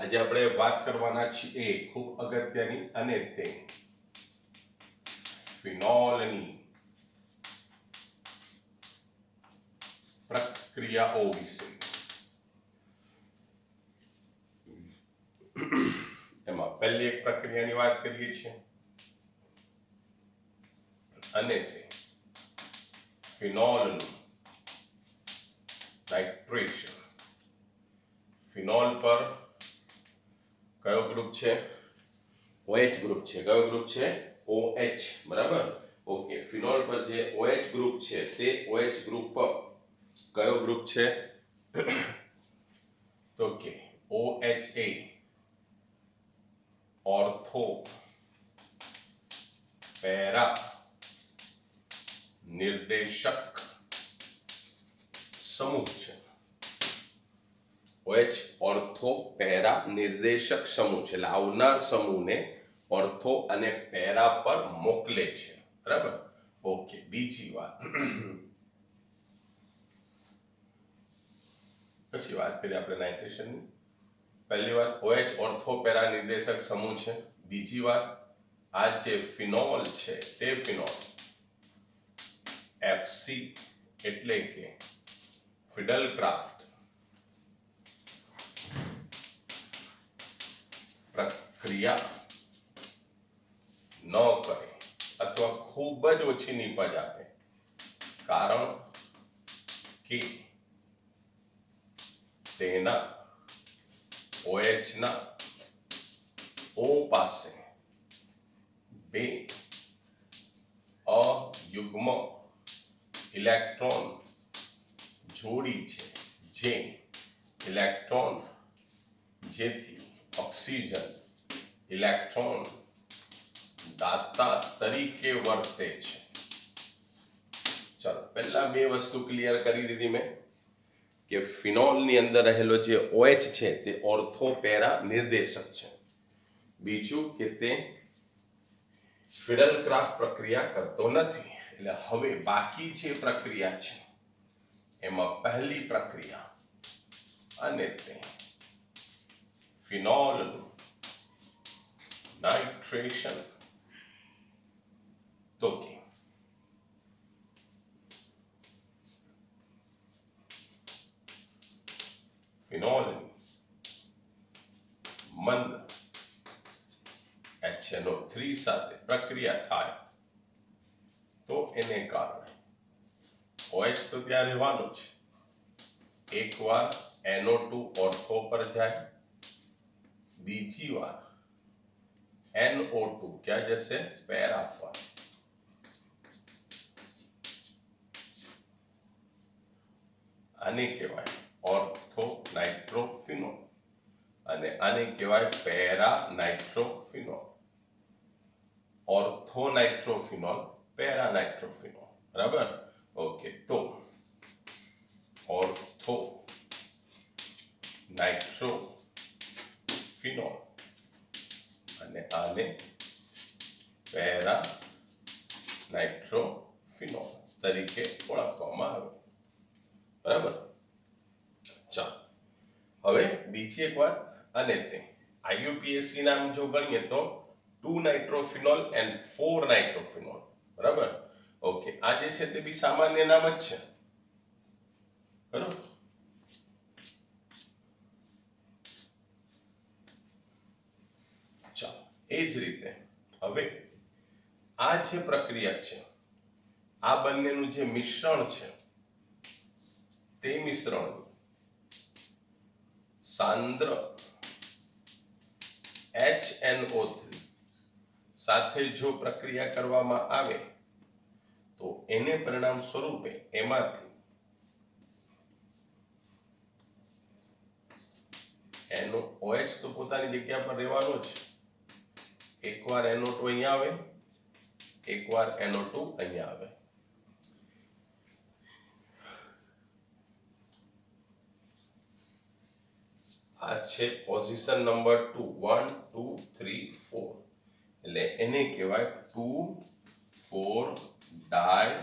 આજે આપણે વાત કરવાના છીએ ખૂબ અગત્યની અને તે ફિનોલની પ્રક્રિયાઓ વિશે. એમાં પહેલી એક પ્રક્રિયાની વાત કરીએ છીએ અને તે ફિનોલનું નાઇટ્રેશન. ફિનોલ પર કયો ગ્રુપ છે? OH ગ્રુપ છે. કયો ગ્રુપ છે? OH. બરાબર. ઓકે, ફિનોલ પર જે OH ગ્રુપ છે તે OH ગ્રુપ પર કયો ગ્રુપ છે? તો કે OHA ઓર્થો પેરા નિર્દેશક સમૂહ છે. OH ઓર્થો પેરા નિર્દેશક સમૂહ છે, એટલે આવનાર સમૂહને ઓર્થો અને પેરા પર મોકલે છે. બરાબર. ઓકે, બીજી વાત પછી વાત કરીએ આપણે નાઇટ્રેશનની. પહેલી વાત, OH ઓર્થો પેરા નિર્દેશક સમૂહ છે. બીજી વાત, આ જે ફિનોલ છે તે ફિનોલ FC એટલે કે ફિડલક્રાફ્ટ પ્રક્રિયા ન કરે અથવા ખૂબ જ ઓછી નીપજ આપે, કારણ કે તેના OH ના O પાસે બે અયુગ્મ ઇલેક્ટ્રોન જોડી છે, જે ઇલેક્ટ્રોન જેથી ઓક્સિજન ઇલેક્ટ્રોન દાતા તરીકે વર્તે છે. ચાલો, પહેલા બે વસ્તુ ક્લિયર કરી દીધી મેં કે ફિનોલની અંદર રહેલો જે OH છે તે ઓર્થો પેરા નિર્દેશક છે. બીજું કે તે ફિડલક્રાફ્ટ પ્રક્રિયા કરતો નથી. એટલે હવે બાકી જે પ્રક્રિયા છે એમાં પહેલી પ્રક્રિયા અને તે ફિનોલનું નાઇટ્રેશન. તો કે ફિનોલની મંદ HNO3 સાથે પ્રક્રિયા થાય તો એને કારણે OH તો ત્યાં રહેવાનું જ. એકવાર NO2 ઓર્થો પર જાય, બીજી વાર NO2 ક્યાં જશે? પેરા પર. આને કહેવાય ઓર્થો નાઇટ્રોફિનોલ અને આને કહેવાય para nitrophenol. Ortho nitrophenol, para nitrophenol. બરાબર. ઓકે, તો ઓર્થો નાઇટ્રોફિનોલ અને આને પેરા નાઇટ્રોફિનોલ તરીકે ઓળખવામાં આવે. બરાબર. ચાલો, હવે બીજી એક વાત અને તે IUPAC નામ જો ગણીએ તો 2 નાઇટ્રોફિનોલ એન્ડ 4 નાઇટ્રોફિનોલ. બરાબર. ઓકે, આ જે છે તે બી સામાન્ય નામ જ છે. બરાબર. ચાલો, એ જ રીતે હવે આ જે પ્રક્રિયા છે, આ બંનેનું જે મિશ્રણ છે તે મિશ્રણ સાંદ્ર HNO3 સાથે જો પ્રક્રિયા કરવામાં આવે તો એને પરિણામ સ્વરૂપે એમાંથી એનો OH તો પોતાની જગ્યા પર રહેવાનો જ. એકવાર NO2 અહીંયા આવે, એકવાર NO2 અહીંયા આવે. આ છે પોઝિશન નંબર 2, 1 2 3 4. એટલે એને કહેવાય 2,4 ડાય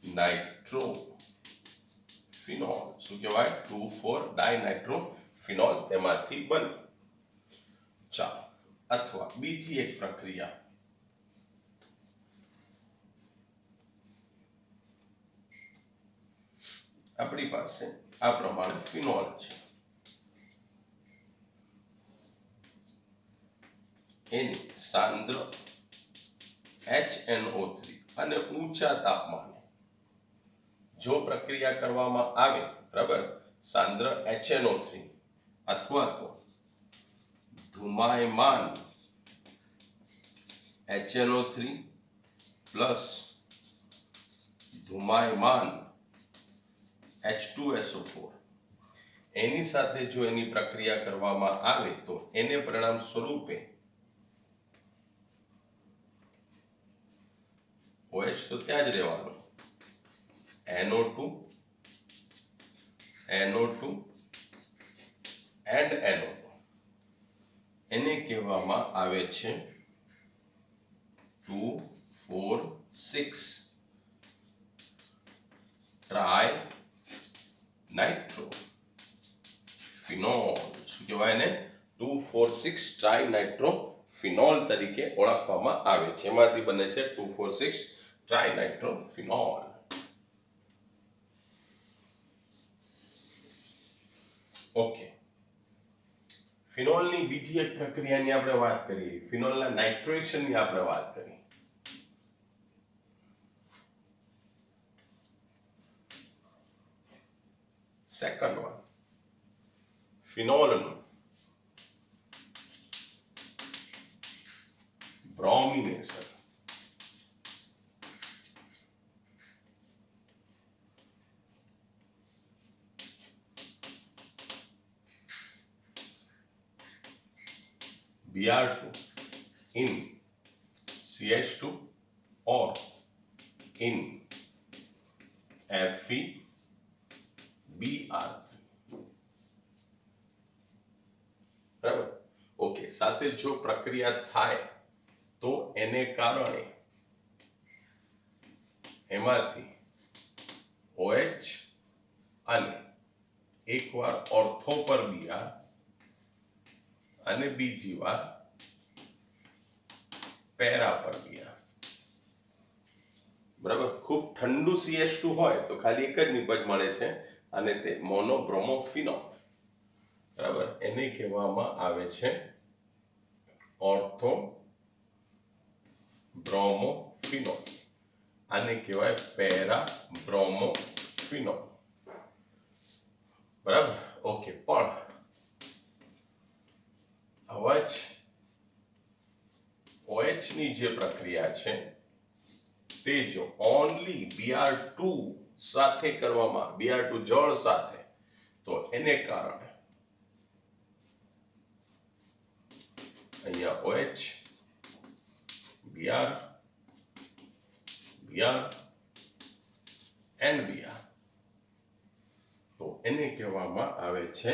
નાઇટ્રોફિનોલ. શું કહેવાય? 2,4 ડાય નાઇટ્રોફિનોલ તેમાંથી બને. ચાલો, અથવા બીજી એક પ્રક્રિયા, આપણી પાસે આ પ્રમાણે ફિનોલ છે, એની સાંદ્ર HNO3 અને ઊંચા તાપમાને જો પ્રક્રિયા કરવામાં આવે, બરાબર, સાંદ્ર HNO3 અથવા તો ધુમાયમાન HNO3 પ્લસ ધુમાયમાન H2SO4 એની સાથે જો એની પ્રક્રિયા કરવામાં આવે તો એને પરિણામ સ્વરૂપે OH તો ત્યાં જ રહેવાનું, NO2 and NO2 એને કહેવામાં આવે છે 2,4,6 ટ્રાય નાઇટ્રો ફિનોલ. શું કહેવાય ને? 2,4,6 ટ્રાય નાઇટ્રો ફિનોલ તરીકે ઓળખવામાં આવે છે. એમાંથી બને છે 2,4,6 ટ્રાય નાઇટ્રો ફિનોલ. ઓકે, ફિનોલની બીજી એક પ્રક્રિયાની આપણે વાત કરીએ, ફિનોલના નાઇટ્રેશનની આપણે વાત કરીએ. સેકન્ડ વન, ફિનોલનું bromination. Br2 in CH2 or in FeBr3. બરાબર. ઓકે, સાથે જો પ્રક્રિયા થાય તો એને કારણે એમાંથી OH અને એકવાર ઓર્થો પર Br અને બીજી વાર પેરા પર Br. બરાબર. ખૂબ ઠંડુ CH2 હોય તો ખાલી એક જ નિપજ મળે છે અને તે મોનોબ્રોમોફિનોલ. બરાબર. એને કહેવામાં આવે છે ઓર્થો બ્રોમોફિનોલ. આને કહેવાય પેરા બ્રોમોફિનોલ. બરાબર. ઓકે, પણ OH ની જે પ્રક્રિયા છે તે જો ઓનલી Br2 સાથે કરવામાં, Br2 જળ સાથે, તો એને કારણે અહીંયા OH Br and Br, તો એને કહેવામાં આવે છે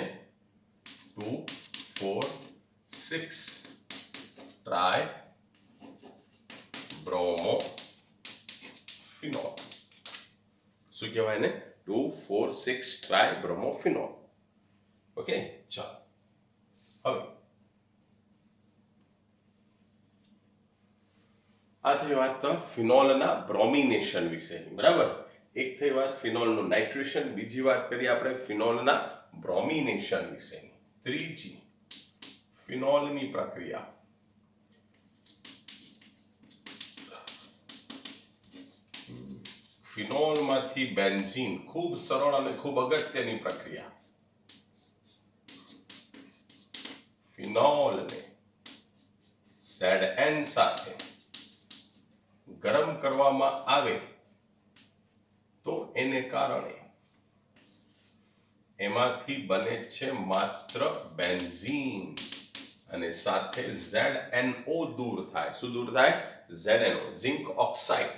2,4,6 ટ્રાય બ્રોમોફિનોલ. શું કહેવાય ને? 2,4,6 ટ્રાય બ્રોમોફિનોલ. ઓકે, ચાલો. હવે આ થઈ વાત ફિનોલના બ્રોમિનેશન વિશેની. બરાબર. એક થઈ વાત ફિનોલનું નાઇટ્રેશન, બીજી વાત કરીએ આપણે ફિનોલના બ્રોમિનેશન વિશેની. ત્રીજી, ફિનોલની પ્રક્રિયા. ફિનોલમાંથી બેન્ઝીન, ખૂબ સરળ અને ખૂબ અગત્યની પ્રક્રિયા. ફિનોલને ZN સાથે ગરમ કરવામાં આવે તો એને કારણે એમાંથી બને છે માત્ર બેન્ઝીન અને સાથે ZNO દૂર થાય. શું દૂર થાય? ZNO, zinc oxide.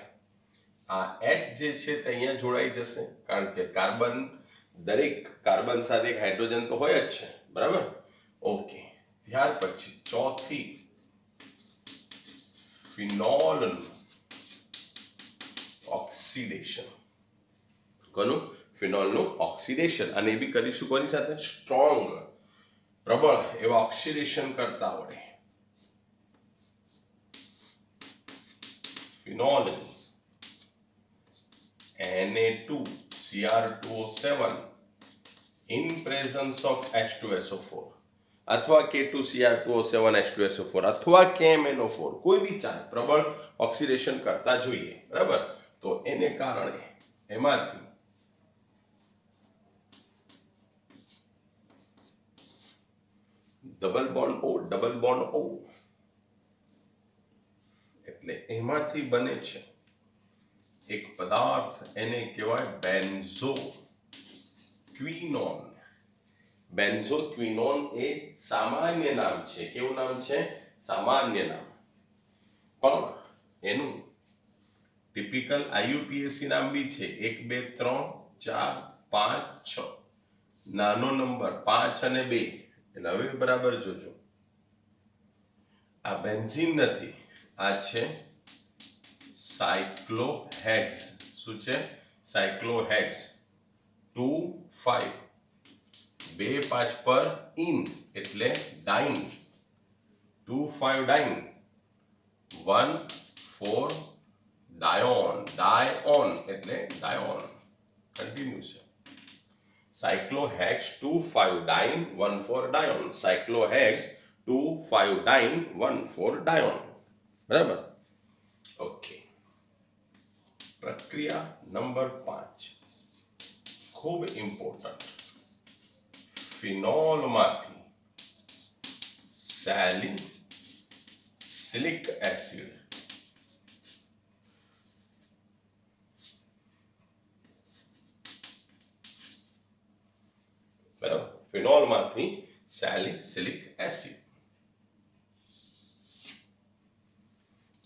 આ H જે છે તે અહીંયા જોડાઈ જશે, કારણ કે કાર્બન, દરેક કાર્બન સાથે એક હાઇડ્રોજન તો હોય જ છે. બરાબર. ઓકે, ત્યાર પછી ચોથી, ફિનોલનું ઓક્સિડેશન. કોનું? ફિનોલનું ઓક્સિડેશન. અને એ બી કરીશું કોની સાથે? સ્ટ્રોંગ, પ્રબળ એવા ઓક્સિડેશન કરતા આવડે. phenolene Na2Cr2O7 in presence of H2SO4 અથવા K2Cr2O7 H2SO4 અથવા KMnO4 કોઈ બી ચાલે, પ્રબળ ઓક્સિડેશન કરતા જોઈએ, બરાબર. તો એને કારણે એમાંથી ડબલ બોન્ડ O એટલે એમાંથી બને છે એક પદાર્થ, એને કહેવાય બેન્ઝોક્વિનોન. બેન્ઝોક્વિનોન એ સામાન્ય નામ છે. કેવું નામ છે? સામાન્ય નામ. પણ એનું ટિપિકલ IUPAC નામ બી છે. 1 2 3 4 5 6 નાનો નંબર 5 અને 2. એટલે હવે બરાબર જોજો, આ બેન્ઝીન નથી, આ છે સાયક્લોહેક્સ. શું છે? સાયક્લોહેક્સ. 2 5 2 5 પર ઇન એટલે ડાઇન, 2 5 ડાઇન, 1 4 ડાયોન, ડાયોન એટલે ડાયોન. કન્ટિન્યુ છે. સાયક્લોહેક્સ 2 5 ડાઇન 1 4 ડાયોન. સાયક્લોહેક્સ 2 5 ડાઇન 1 4 ડાયોન. બરાબર. ઓકે. પ્રક્રિયા નંબર 5 ખૂબ ઇમ્પોર્ટન્ટ. ફિનોલમાંથી સેલિસિલિક એસિડ બરાબર. ફિનોલમાંથી સેલિસિલિક એસિડ.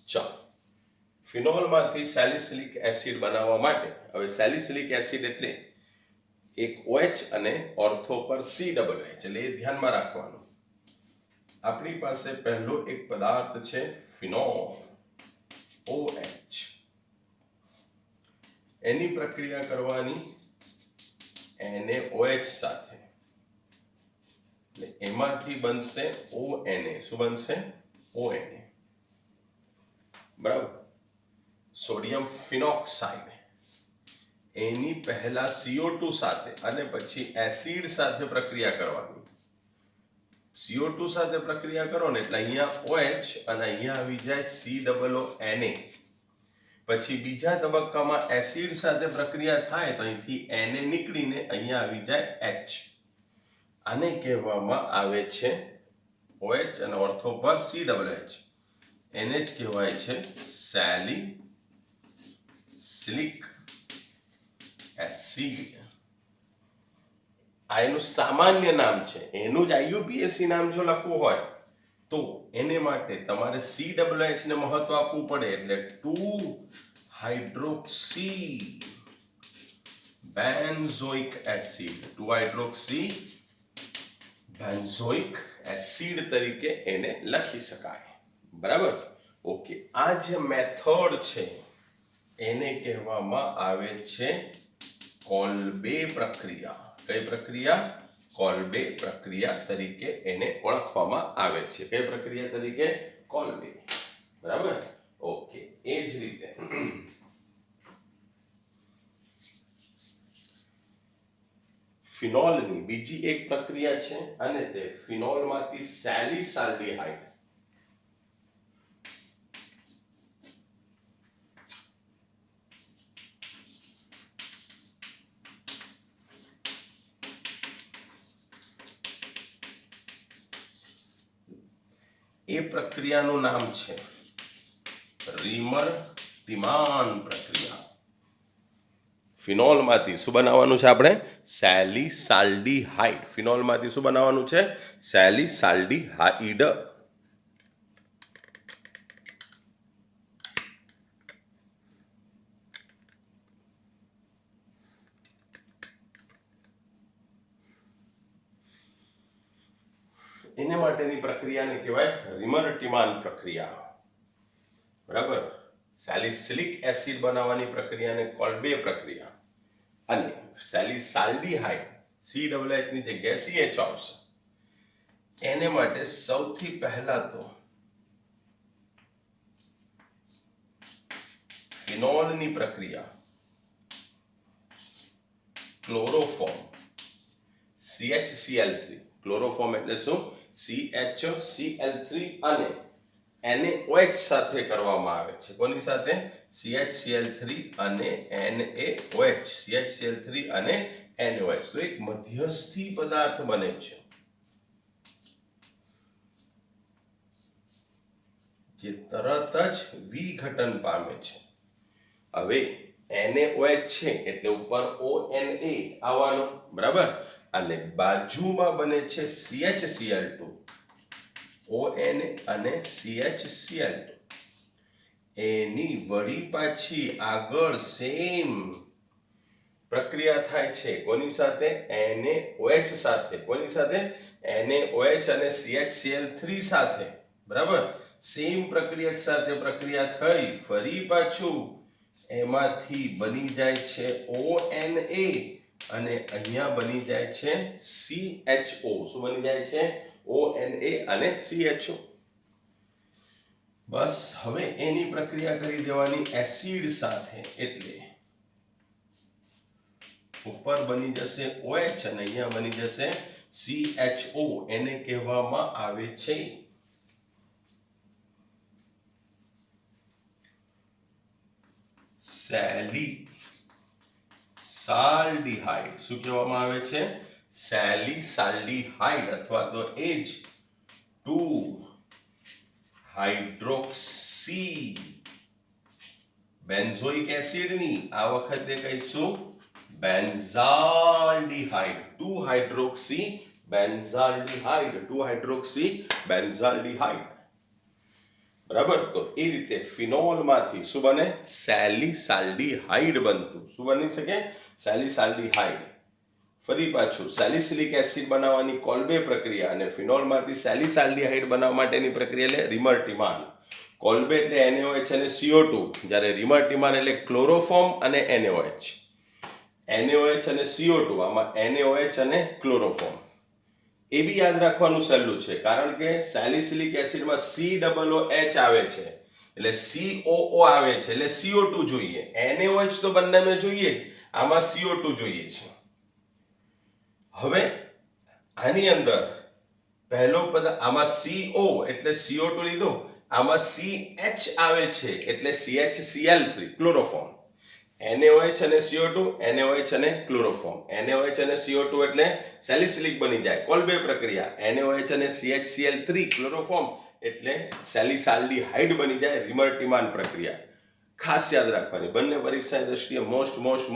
ચાલો, ફિનોલમાંથી સેલિસિલિક એસિડ બનાવવા માટે, હવે સેલિસિલિક એસિડ એટલે એક OH અને ઓર્થો પર COH, એટલે એ ધ્યાનમાં રાખવાનું. આપણી પાસે પહેલો એક પદાર્થ છે ફિનોલ, OH. એની પ્રક્રિયા કરવાની NaOH સાથે, એટલે એમાંથી બનશે ONA. શું બનશે? ONA. બરાબર. સોડિયમ ફિનોક્સાઇડ એની પહેલા CO2 સાથે અને પછી એસિડ સાથે પ્રક્રિયા કરવાની. CO2 સાથે પ્રક્રિયા કરો ને એટલે અહીંયા OH અને અહીંયા આવી જાય COONA. પછી બીજા તબક્કામાં એસિડ સાથે પ્રક્રિયા થાય તો અહીંથી Na નીકળીને અહીંયા આવી જાય H. આને કહેવામાં આવે છે OH અને ઓર્થો પર COH. એને જ કહેવાય છે સેલિસિલિક એસિડ. આ એનું સામાન્ય નામ છે. એનું જ IUPAC નામ જો લખવું હોય તો એને માટે તમારે COH ને મહત્વ આપવું પડે. એટલે 2 hydroxy benzoic acid, 2 hydroxy benzoic acid તરીકે એને લખી શકાય. બરાબર. ઓકે. આ જે મેથડ છે એને કહેવામાં આવે છે કોલ્બે પ્રક્રિયા. કઈ પ્રક્રિયા? કોલ્બે પ્રક્રિયા તરીકે એને ઓળખવામાં આવે છે. કઈ પ્રક્રિયા તરીકે? કોલ્બે. બરાબર. ઓકે. એ જ રીતે ફિનોલની બીજી એક પ્રક્રિયા છે અને તે ફિનોલમાંથી સેલિસાલ્ડીહાઇડ. એ પ્રક્રિયાનું નામ છે રીમર-ટીમાન પ્રક્રિયા. ફિનોલમાંથી શું બનાવવાનું છે આપણે? સેલિસાલ્ડીહાઇડ. ફિનોલમાંથી શું બનાવવાનું છે? સેલિસાલ્ડીહાઇડ. એને માટેની પ્રક્રિયાને કહેવાય રીમર-ટીમાન પ્રક્રિયા. બરાબર. સેલિસિલિક એસિડ બનાવવાની પ્રક્રિયાને કોલ્બે પ્રક્રિયા. અને સેલિસાલ્ડીહાઇડ COH ની જગ્યાએ CH આવશે. એને માટે સૌથી પહેલા તો ફિનોલની પ્રક્રિયા ક્લોરોફોર્મ CHCl3 ક્લોરોફોર્મ એટલે શું CHCl3 અને NaOH સાથે કરવામાં આવે છે કોની સાથે CHCl3 અને NaOH CHCl3 અને NaOH તો એક મધ્યસ્થી પદાર્થ બને છે જે તરત જ વિઘટન પામે છે હવે NaOH છે એટલે ઉપર ONA આવવાનો બરાબર અને બાજુમાં બને છે CHCl2 ONA અને CHCl2 એની વળી પાછી આગળ સેમ પ્રક્રિયા થાય છે કોની સાથે NaOH સાથે કોની સાથે NaOH અને CHCl3 સાથે બરાબર સેમ પ્રક્રિયા સાથે પ્રક્રિયા થઈ ફરી પાછું એમાંથી બની જાય છે ONA અને અહીંયા બની જાય છે CHO શું બની જાય છે ONA અને CHO બસ હવે એની પ્રક્રિયા કરી દેવાની એસિડ સાથે એટલે ઉપર બની જશે OH અને અહીંયા બની જશે CHO એને કહેવામાં આવે છે સેલિસાલ્ડીહાઇડ શું કહેવામાં આવે છે સેલિસાલ્ડીહાઇડ અથવા તો H2 હાઇડ્રોક્સી બેન્ઝોઇક એસિડની આ વખતે કહીશું બેન્ઝાલ્ડીહાઇડ 2 હાઇડ્રોક્સી બેન્ઝાલ્ડીહાઇડ બરાબર તો એ રીતે ફિનોલમાંથી શું બને સેલિસાલ્ડીહાઇડ બનતું શું બની શકે સેલિસાલ્ડીહાઇડ ફરી પાછું સેલિસિલિક એસિડ બનાવવાની કોલ્બે પ્રક્રિયા અને ફિનોલમાંથી સેલિસાલ્ડીહાઇડ બનાવવા માટેની પ્રક્રિયા એટલે રિમર્ટિમાન કોલ્બે એટલે NaOH અને CO2 જ્યારે રિમર્ટિમાન એટલે ક્લોરોફોર્મ અને NaOH અને CO2 આમાં NaOH અને ક્લોરોફોર્મ એ બી યાદ રાખવાનું સહેલું છે કારણ કે સેલિસિલિક એસિડમાં COOH આવે છે એટલે COO આવે છે એટલે CO2 જોઈએ NaOH તો બંનેમાં જોઈએ જ આમાં CO2 જોઈએ છે હવે આની અંદર પહેલો પદ આમાં CO એટલે CO2 લીધો આમાં CH આવે છે એટલે CHCl3 ક્લોરોફોર્મ NaOH અને CO2 NaOH અને ક્લોરોફોર્મ NaOH અને CO2 એટલે સેલિસિલિક બની જાય કોલ્બે પ્રક્રિયા NaOH અને CHCl3 ક્લોરોફોર્મ એટલે સેલિસાલ્ડીહાઇડ બની જાય રિમર્ટિમાન પ્રક્રિયા ખાસ યાદ રાખવાની બંને પરીક્ષાની દ્રષ્ટિએ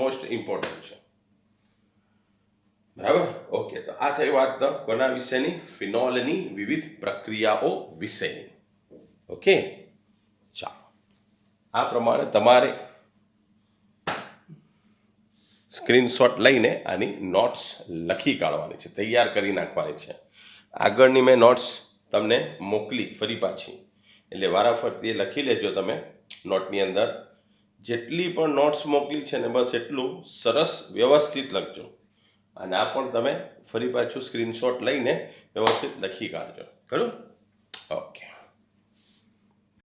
મોસ્ટ ઇમ્પોર્ટન્ટ છે બરાબર ઓકે તો આ થઈ વાત તો કોના વિશેની ફિનોલની વિવિધ પ્રક્રિયાઓ વિશેની ઓકે ચાલો આ પ્રમાણે તમારે સ્ક્રીનશોટ લઈને આની નોટ્સ લખી કાઢવાની છે તૈયાર કરી નાખવાની છે આગળની મેં નોટ્સ તમને મોકલી ફરી પાછી એટલે વારાફરતી લખી લેજો તમે નોટની અંદર જેટલી પણ નોટ્સ મોકલી છે ને બસ એટલું સરસ વ્યવસ્થિત લખજો અને આ પણ તમે ફરી પાછું સ્ક્રીનશોટ લઈને વ્યવસ્થિત લખી કાઢજો ખરું